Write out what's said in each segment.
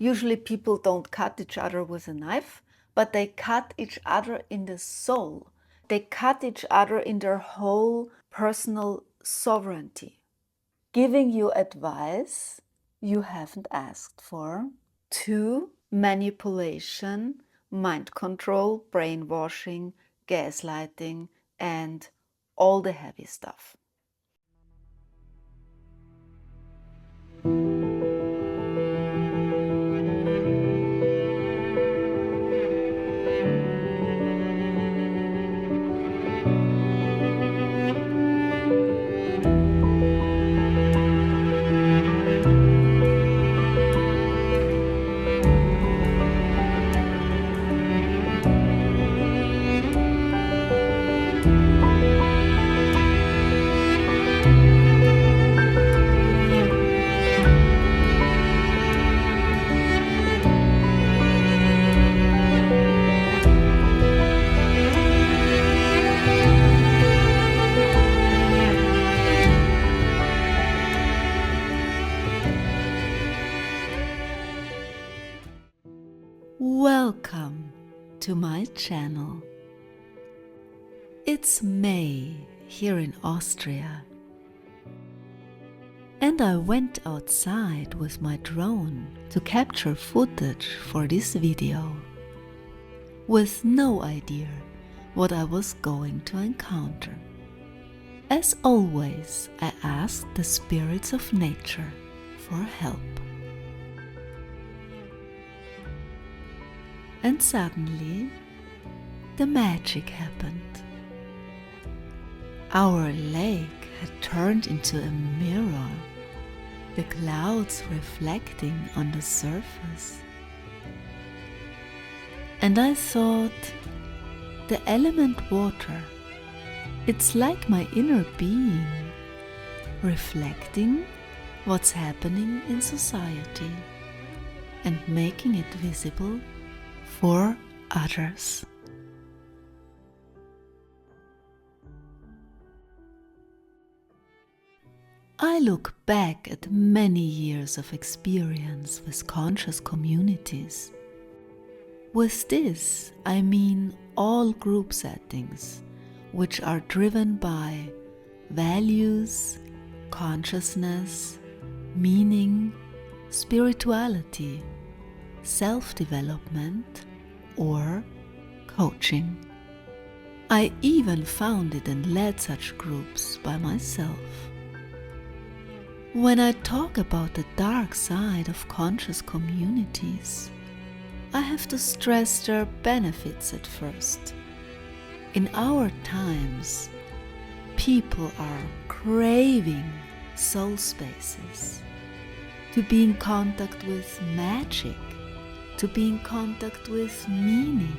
Usually people don't cut each other with a knife, but they cut each other in the soul. They cut each other in their whole personal sovereignty, giving you advice you haven't asked for. 2, manipulation, mind control, brainwashing, gaslighting, and all the heavy stuff. Welcome to my channel. It's May here in Austria, and I went outside with my drone to capture footage for this video, with no idea what I was going to encounter. As always, I asked the spirits of nature for help. And suddenly, the magic happened. Our lake had turned into a mirror, the clouds reflecting on the surface. And I thought, the element water, it's like my inner being, reflecting what's happening in society and making it visible for others. I look back at many years of experience with conscious communities. With this, I mean all group settings, which are driven by values, consciousness, meaning, spirituality, self-development, or coaching. I even founded and led such groups by myself. When I talk about the dark side of conscious communities, I have to stress their benefits at first. In our times, people are craving soul spaces, to be in contact with magic, to be in contact with meaning,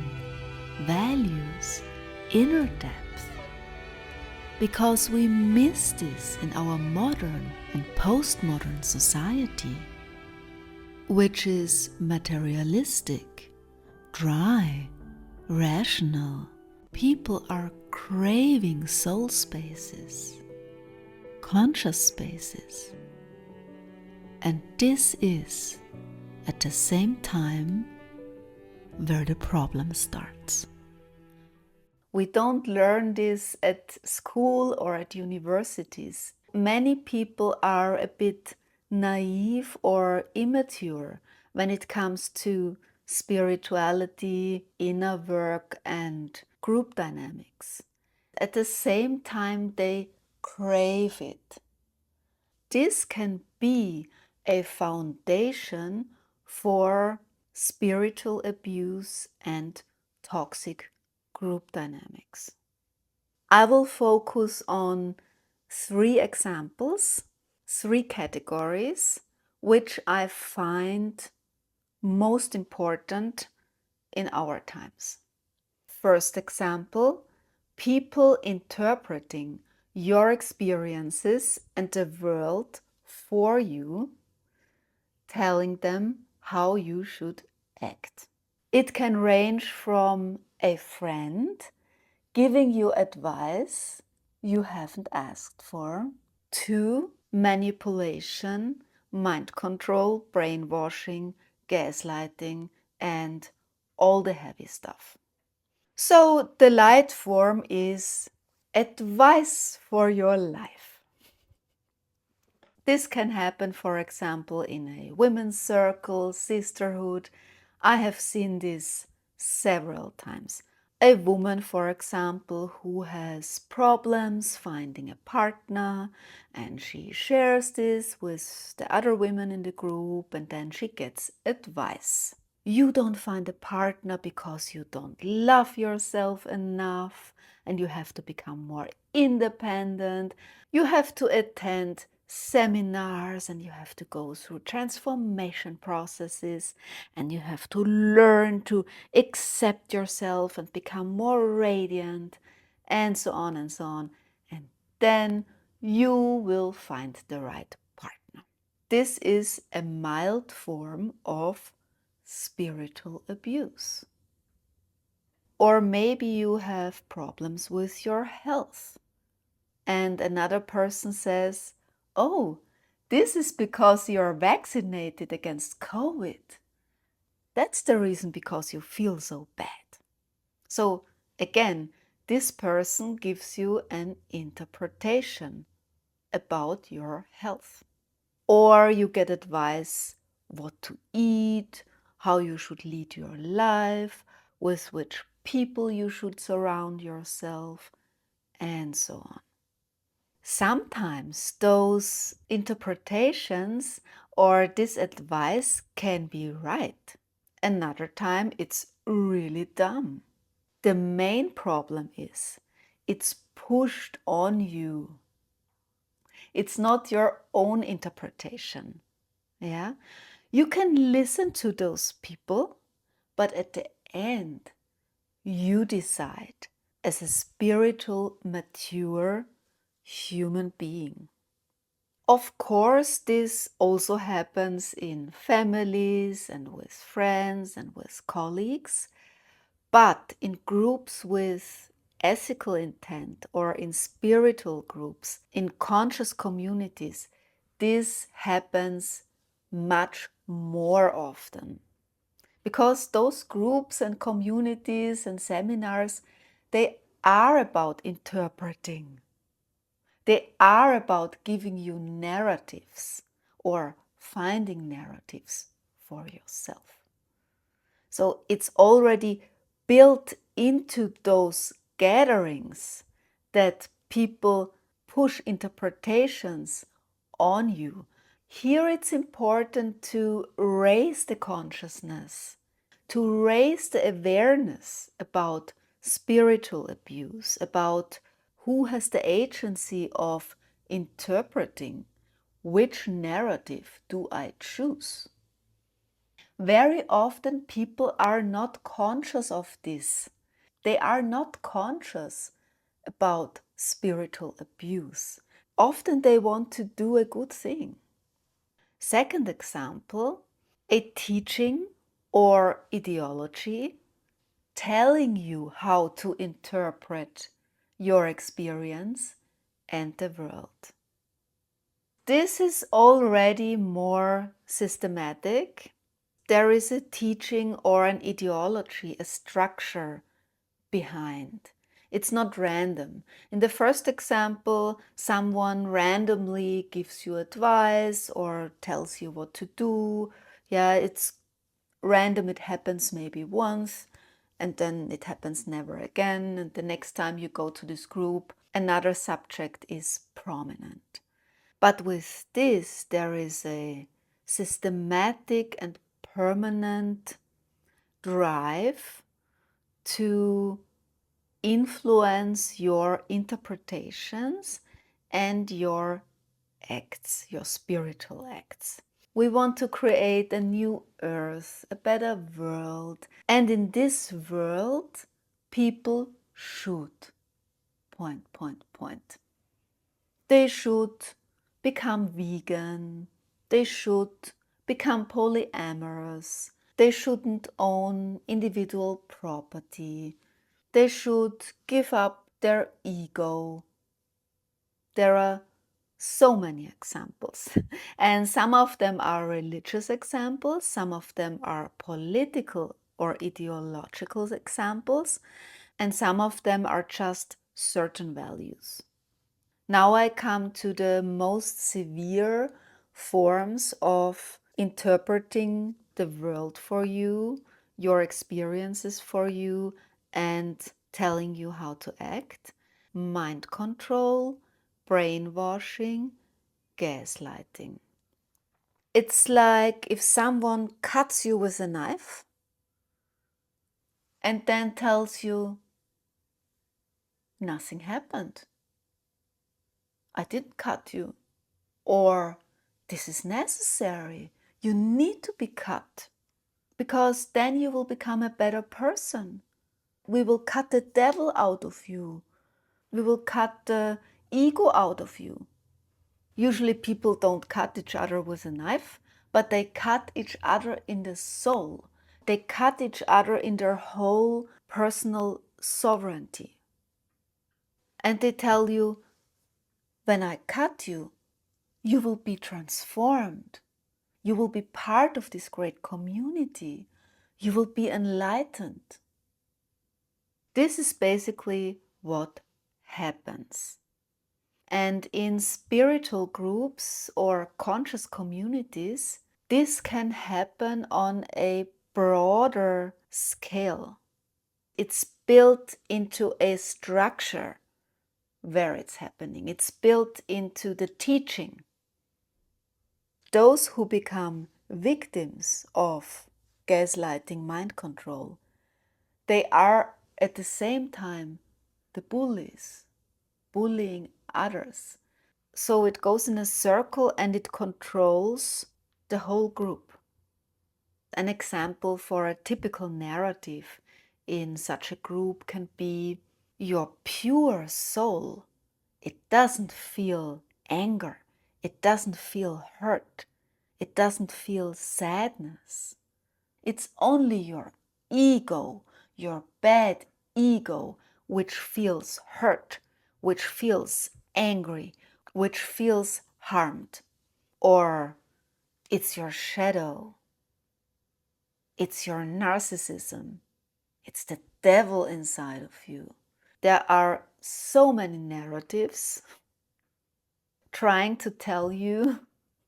values, inner depth. Because we miss this in our modern and postmodern society, which is materialistic, dry, rational. People are craving soul spaces, conscious spaces. And this is, at the same time, where the problem starts. We don't learn this at school or at universities. Many people are a bit naive or immature when it comes to spirituality, inner work, and group dynamics. At the same time, they crave it. This can be a foundation for spiritual abuse and toxic group dynamics. I will focus on 3 examples, 3 categories, which I find most important in our times. First example, people interpreting your experiences and the world for you, telling them how you should act. It can range from a friend giving you advice you haven't asked for, to manipulation, mind control, brainwashing, gaslighting, and all the heavy stuff. So the light form is advice for your life. This can happen, for example, in a women's circle, sisterhood. I have seen this several times. A woman, for example, who has problems finding a partner, and she shares this with the other women in the group, and then she gets advice. You don't find a partner because you don't love yourself enough, and you have to become more independent. You have to attend seminars, and you have to go through transformation processes, and you have to learn to accept yourself and become more radiant, and so on and so on. And then you will find the right partner. This is a mild form of spiritual abuse. Or maybe you have problems with your health, and another person says, "Oh, this is because you're vaccinated against COVID. That's the reason because you feel so bad." So again, this person gives you an interpretation about your health. Or you get advice what to eat, how you should lead your life, with which people you should surround yourself, and so on. Sometimes those interpretations or this advice can be right. Another time it's really dumb. The main problem is it's pushed on you. It's not your own interpretation. Yeah, you can listen to those people, but at the end, you decide as a spiritual, mature human being. Of course, this also happens in families and with friends and with colleagues, but in groups with ethical intent or in spiritual groups, in conscious communities, this happens much more often. Because those groups and communities and seminars, they are about interpreting. They are about giving you narratives or finding narratives for yourself. So it's already built into those gatherings that people push interpretations on you. Here it's important to raise the consciousness, to raise the awareness about spiritual abuse, about who has the agency of interpreting which narrative do I choose. Very often people are not conscious of this. They are not conscious about spiritual abuse. Often they want to do a good thing. Second example, a teaching or ideology telling you how to interpret your experience and the world. This is already more systematic. There is a teaching or an ideology, a structure behind. It's not random. In the first example, someone randomly gives you advice or tells you what to do. Yeah, it's random. It happens maybe once and then it happens never again. And the next time you go to this group, another subject is prominent. But with this, there is a systematic and permanent drive to influence your interpretations and your acts, your spiritual acts. We want to create a new earth, a better world. And in this world, people should, point, point, point. They should become vegan. They should become polyamorous. They shouldn't own individual property. They should give up their ego. There are So many examples. And some of them are religious examples, some of them are political or ideological examples, and some of them are just certain values. Now I come to the most severe forms of interpreting the world for you, your experiences for you, and telling you how to act. Mind control, brainwashing, gaslighting. It's like if someone cuts you with a knife and then tells you, nothing happened. I didn't cut you. Or, this is necessary. You need to be cut because then you will become a better person. We will cut the devil out of you. We will cut the ego out of you. Usually people don't cut each other with a knife, but they cut each other in the soul. They cut each other in their whole personal sovereignty. And they tell you, when I cut you, you will be transformed. You will be part of this great community. You will be enlightened. This is basically what happens. And in spiritual groups or conscious communities, this can happen on a broader scale. It's built into a structure where it's happening. It's built into the teaching. Those who become victims of gaslighting, mind control, they are at the same time the bullies, bullying others. So it goes in a circle and it controls the whole group. An example for a typical narrative in such a group can be your pure soul. It doesn't feel anger. It doesn't feel hurt. It doesn't feel sadness. It's only your ego, your bad ego, which feels hurt, which feels angry, which feels harmed. Or it's your shadow. It's your narcissism. It's the devil inside of you. There are so many narratives trying to tell you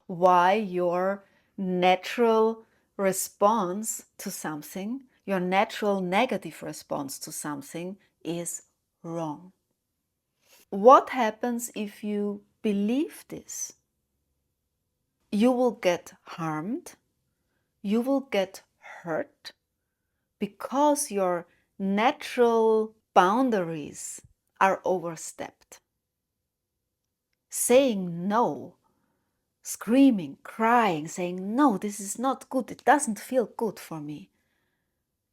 why your natural response to something, your natural negative response to something is wrong. What happens if you believe this? You will get harmed, you will get hurt because your natural boundaries are overstepped. Saying no, screaming, crying, saying, no, this is not good, it doesn't feel good for me.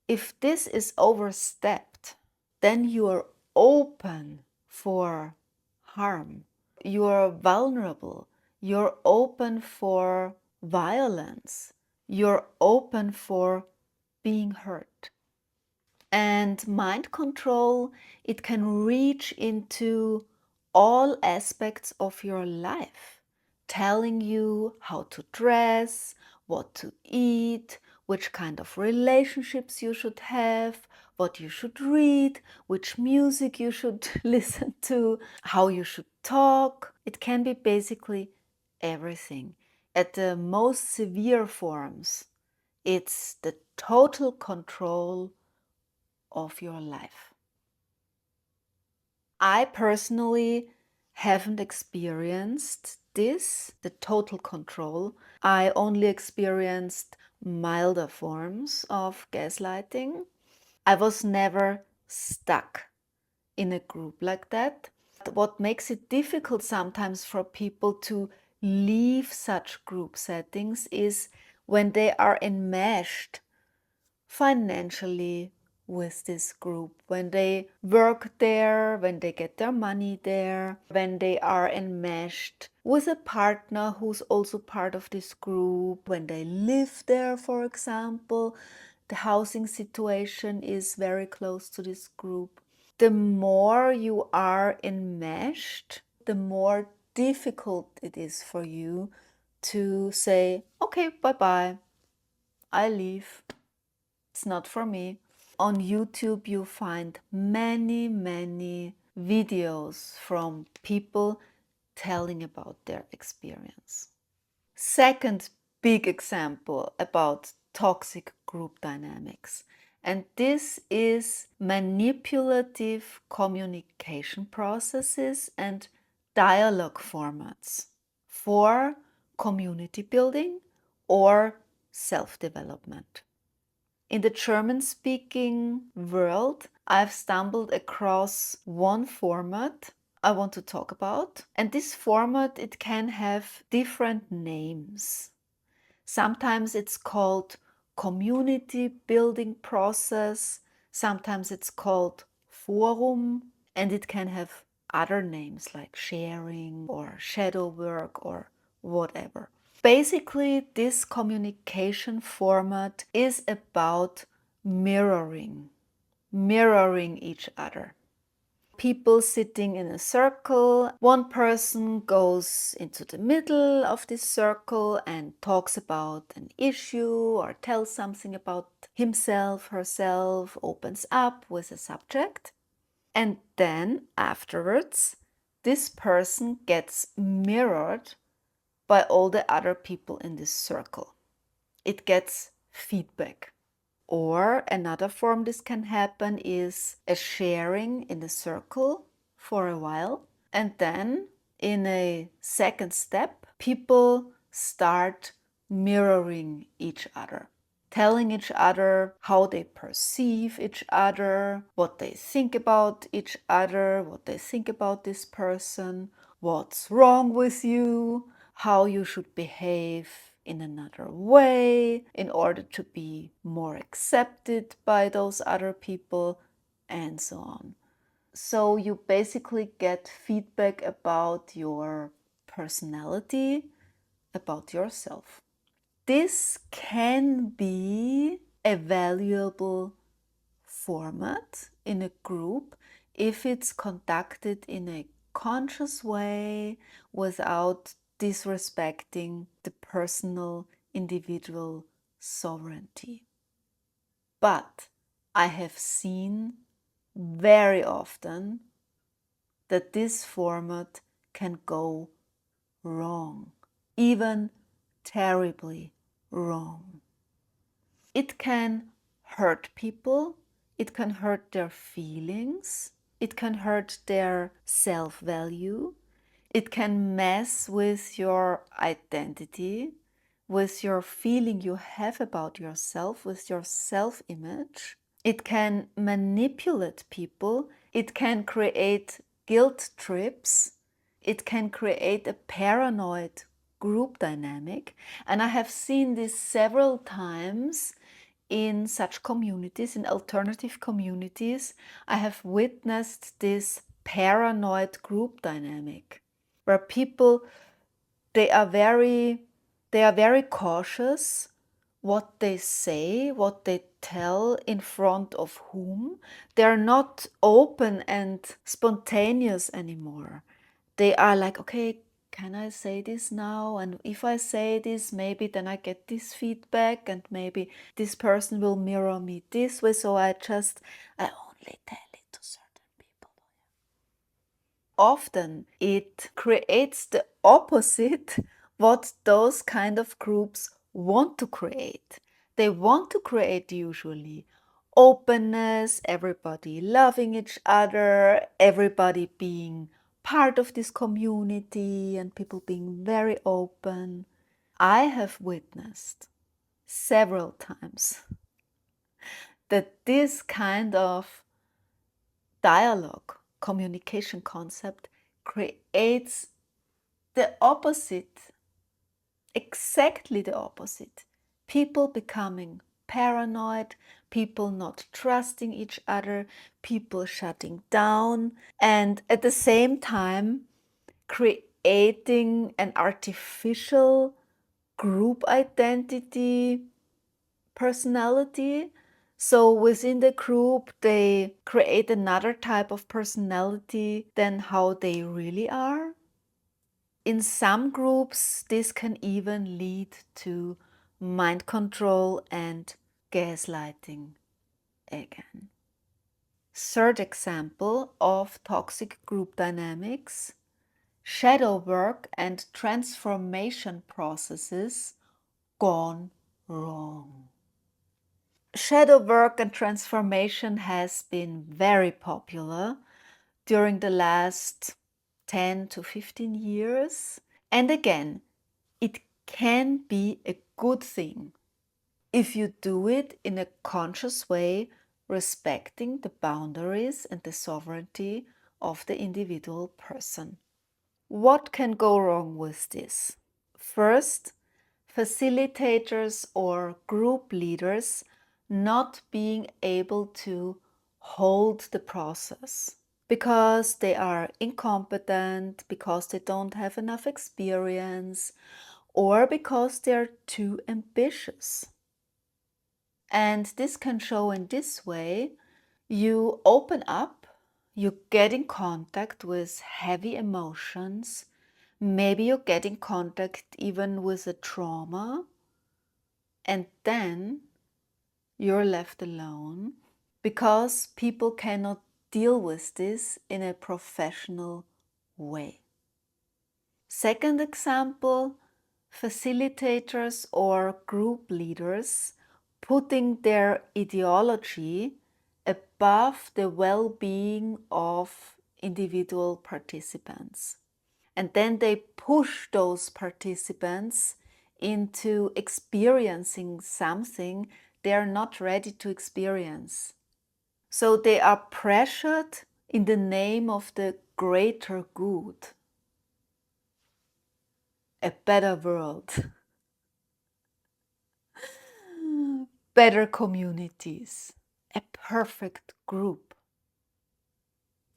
If this is overstepped, then you are open for harm. You are vulnerable. You're open for violence. You're open for being hurt. And mind control, it can reach into all aspects of your life, telling you how to dress, what to eat, which kind of relationships you should have, what you should read, which music you should listen to, how you should talk. It can be basically everything. At the most severe forms, it's the total control of your life. I personally haven't experienced this, the total control. I only experienced milder forms of gaslighting. I was never stuck in a group like that. What makes it difficult sometimes for people to leave such group settings is when they are enmeshed financially with this group, when they work there, when they get their money there, when they are enmeshed with a partner who's also part of this group, when they live there, for example, the housing situation is very close to this group. The more you are enmeshed, the more difficult it is for you to say, okay, bye-bye, I leave, it's not for me. On YouTube, you find many videos from people telling about their experience. Second big example about toxic group dynamics. And this is manipulative communication processes and dialogue formats for community building or self-development. In the German-speaking world, I've stumbled across one format I want to talk about. And this format, it can have different names. Sometimes it's called community building process. Sometimes it's called forum. And it can have other names like sharing or shadow work or whatever. Basically, this communication format is about mirroring each other. People sitting in a circle, one person goes into the middle of this circle and talks about an issue or tells something about himself, herself, opens up with a subject. And then afterwards, this person gets mirrored by all the other people in this circle. It gets feedback. Or another form this can happen is a sharing in a circle for a while. And then in a second step, people start mirroring each other, telling each other how they perceive each other, what they think about each other, what they think about this person, what's wrong with you, how you should behave in another way in order to be more accepted by those other people, and so on. So you basically get feedback about your personality, about yourself. This can be a valuable format in a group if it's conducted in a conscious way without disrespecting the personal individual sovereignty. But I have seen very often that this format can go wrong, even terribly wrong. It can hurt people, it can hurt their feelings, it can hurt their self-value, it can mess with your identity, with your feeling you have about yourself, with your self-image. It can manipulate people, it can create guilt trips, it can create a paranoid group dynamic. And I have seen this several times in such communities, in alternative communities. I have witnessed this paranoid group dynamic where people, they are very cautious what they say, what they tell, in front of whom. They're not open and spontaneous anymore. They are like, okay, can I say this now? And if I say this, maybe then I get this feedback and maybe this person will mirror me this way. So I only tell it to certain people. Often it creates the opposite what those kind of groups want to create. They want to create usually openness, everybody loving each other, everybody being part of this community and people being very open. I have witnessed several times that this kind of dialogue, communication concept creates the opposite, exactly the opposite. People becoming paranoid, people not trusting each other, people shutting down, and at the same time creating an artificial group identity, personality. So within the group, they create another type of personality than how they really are. In some groups, this can even lead to mind control and gaslighting again. Third example of toxic group dynamics: shadow work and transformation processes gone wrong. Shadow work and transformation has been very popular during the last 10 to 15 years. And again, it can be a good thing if you do it in a conscious way, respecting the boundaries and the sovereignty of the individual person. What can go wrong with this? First, facilitators or group leaders not being able to hold the process because they are incompetent, because they don't have enough experience, or because they're too ambitious. And this can show in this way: you open up, you get in contact with heavy emotions, maybe you get in contact even with a trauma, and then you're left alone because people cannot deal with this in a professional way. Second example, facilitators or group leaders putting their ideology above the well-being of individual participants. And then they push those participants into experiencing something they are not ready to experience. So they are pressured in the name of the greater good, a better world, better communities, a perfect group.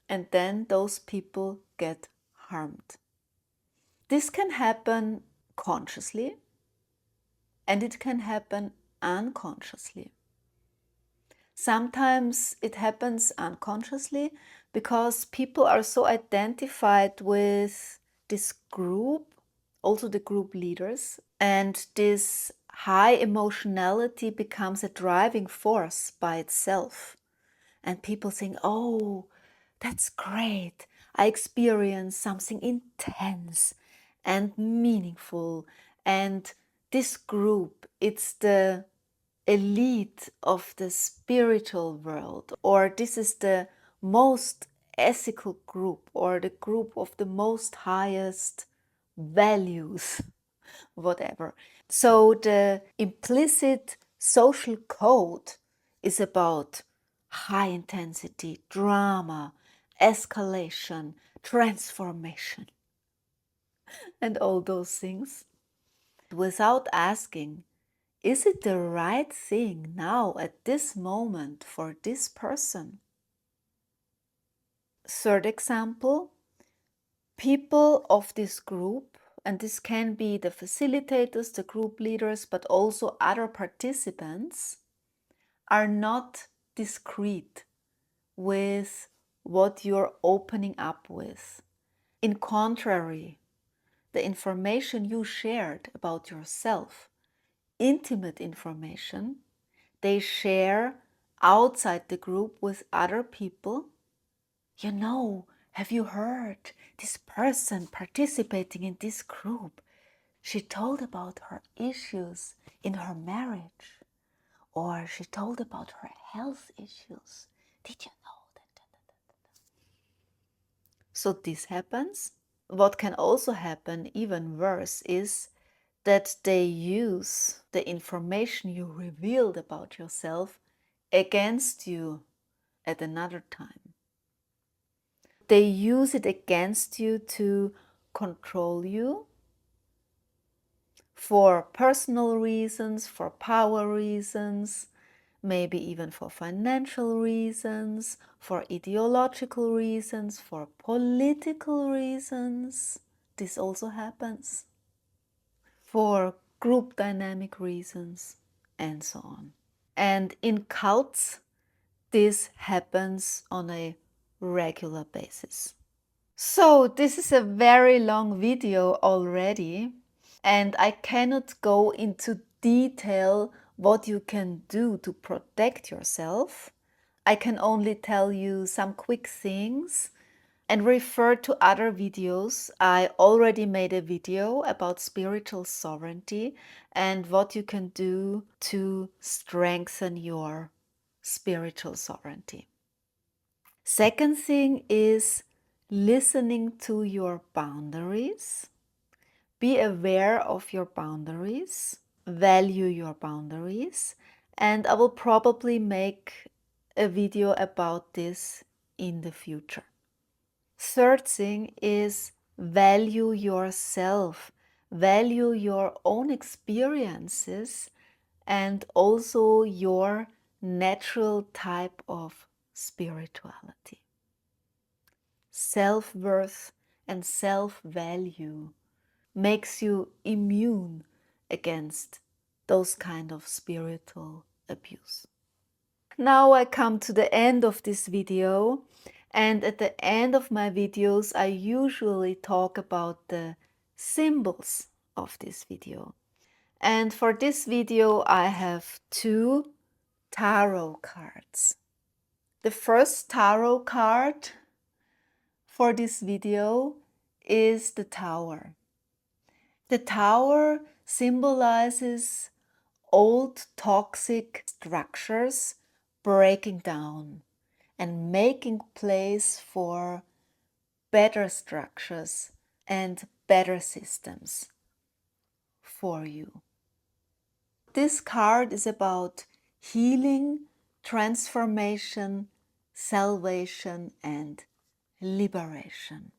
And then those people get harmed. This can happen consciously and it can happen unconsciously. Sometimes it happens unconsciously because people are so identified with this group, also the group leaders, and this high emotionality becomes a driving force by itself. And people think, oh, that's great. I experienced something intense and meaningful. And this group, it's the elite of the spiritual world, or this is the most ethical group, or the group of the most highest values, whatever. So the implicit social code is about high intensity, drama, escalation, transformation, and all those things. Without asking, is it the right thing now at this moment for this person? Third example, people of this group, and this can be the facilitators, the group leaders, but also other participants, are not discreet with what you're opening up with. In contrary, the information you shared about yourself, intimate information, they share outside the group with other people. You know, have you heard this person participating in this group? She told about her issues in her marriage, or she told about her health issues. Did you know that? So this happens. What can also happen, even worse, is that they use the information you revealed about yourself against you at another time. They use it against you to control you for personal reasons, for power reasons, maybe even for financial reasons, for ideological reasons, for political reasons. This also happens. For group dynamic reasons, and so on. And in cults, this happens on a regular basis. So this is a very long video already, and I cannot go into detail what you can do to protect yourself. I can only tell you some quick things and refer to other videos. I already made a video about spiritual sovereignty and what you can do to strengthen your spiritual sovereignty. Second thing is listening to your boundaries. Be aware of your boundaries, value your boundaries, and I will probably make a video about this in the future. Third thing is value yourself, value your own experiences and also your natural type of spirituality. Self-worth and self-value makes you immune against those kind of spiritual abuse. Now I come to the end of this video, and at the end of my videos I usually talk about the symbols of this video. And for this video I have 2 tarot cards. The first tarot card for this video is the Tower. The Tower symbolizes old toxic structures breaking down and making place for better structures and better systems for you. This card is about healing, transformation, salvation, and liberation.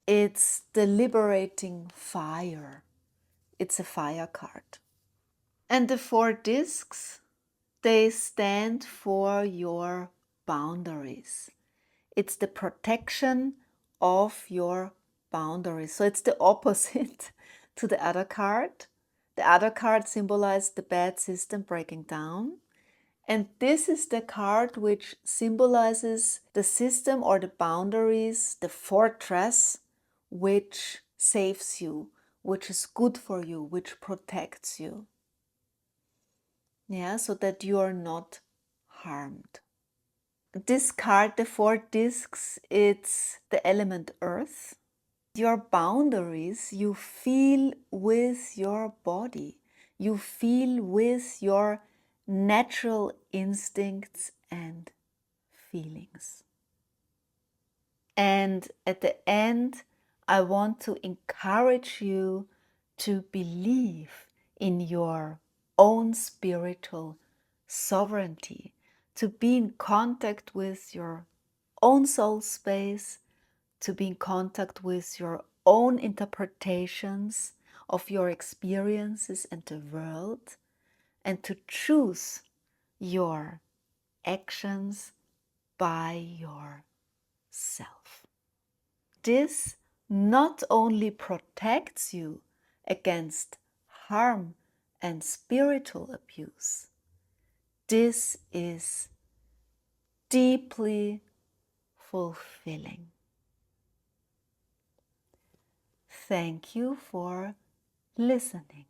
It's the liberating fire. It's a fire card. And the 4 discs, they stand for your boundaries. It's the protection of your boundaries. So it's the opposite to the other card. The other card symbolized the bad system breaking down. And this is the card which symbolizes the system or the boundaries, the fortress, which saves you, which is good for you, which protects you. Yeah, so that you are not harmed. This card, the 4 discs, it's the element earth. Your boundaries you feel with your body. You feel with your natural instincts and feelings. And at the end, I want to encourage you to believe in your own spiritual sovereignty, to be in contact with your own soul space, to be in contact with your own interpretations of your experiences and the world, and to choose your actions by yourself. This not only protects you against harm and spiritual abuse, this is deeply fulfilling. Thank you for listening.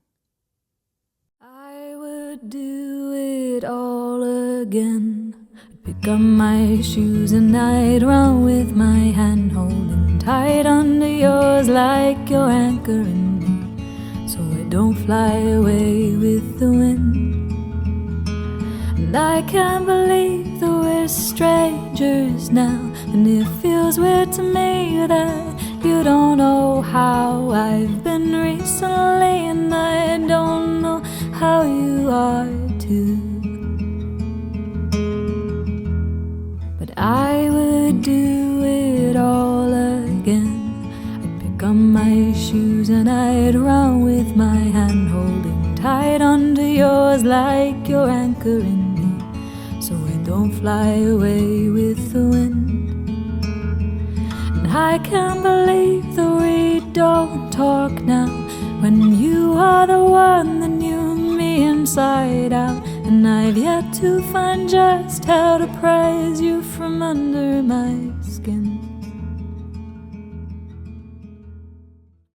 I would do it all again. I'd pick up my shoes and I'd run with my hand holding tight under yours like your anchor in me, so I don't fly away with the wind. And I can't believe that we're strangers now, and it feels weird to me that you don't know how I've been recently, and I don't know how you are too. But I would do it all again. I'd pick up my shoes and I'd run with my hand holding tight under yours like your anchor in me, so I don't fly away with the wind. And I can't believe that we don't talk now, when you are the one that knew me inside out. And I've yet to find just how to prise you from under my